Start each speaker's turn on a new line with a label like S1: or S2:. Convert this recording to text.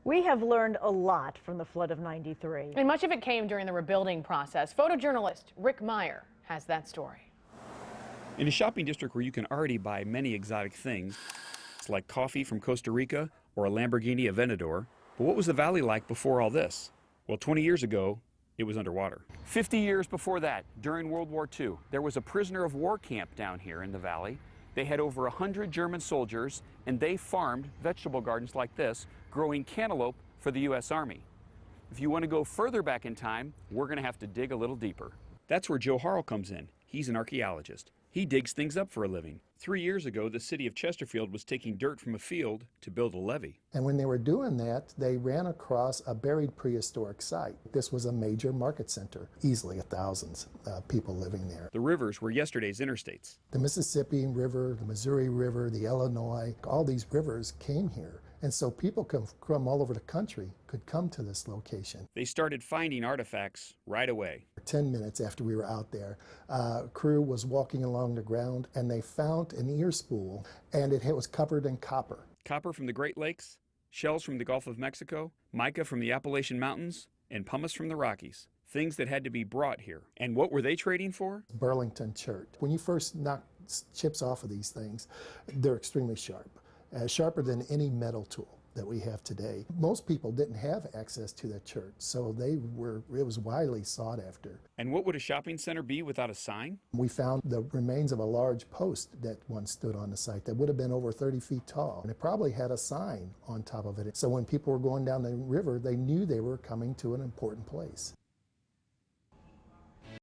S1: We have learned a lot from the flood of '93.
S2: And much of it came during the rebuilding process. Photojournalist Rick Meyer has that story.
S3: In a shopping district where you can already buy many exotic things, it's like coffee from Costa Rica or a Lamborghini Aventador. But what was the valley like before all this? Well, 20 years ago, it was underwater. 50 years before that, during World War II, there was a prisoner of war camp down here in the valley. They had over 100 German soldiers, and they farmed vegetable gardens like this, growing cantaloupe for the U.S. Army. If you want to go further back in time, we're going to have to dig a little deeper. That's where Joe Harrell comes in. He's an archaeologist. He digs things up for a living. 3 years ago, the city of Chesterfield was taking dirt from a field to build a levee.
S4: And when they were doing that, they ran across a buried prehistoric site. This was a major market center, easily thousands of people living there.
S3: The rivers were yesterday's interstates.
S4: The Mississippi River, the Missouri River, the Illinois, all these rivers came here. And so people from all over the country could come to this location.
S3: They started finding artifacts right away.
S4: 10 minutes after we were out there, a crew was walking along the ground and they found an ear spool, and it was covered in copper.
S3: Copper from the Great Lakes, shells from the Gulf of Mexico, mica from the Appalachian Mountains, and pumice from the Rockies. Things that had to be brought here. And what were they trading for?
S4: Burlington chert. When you first knock chips off of these things, they're extremely sharp. Sharper than any metal tool that we have today. Most people didn't have access to that chert, so it was widely sought after.
S3: And what would a shopping center be without a sign?
S4: We found the remains of a large post that once stood on the site that would have been over 30 feet tall, and it probably had a sign on top of it. So when people were going down the river, they knew they were coming to an important place.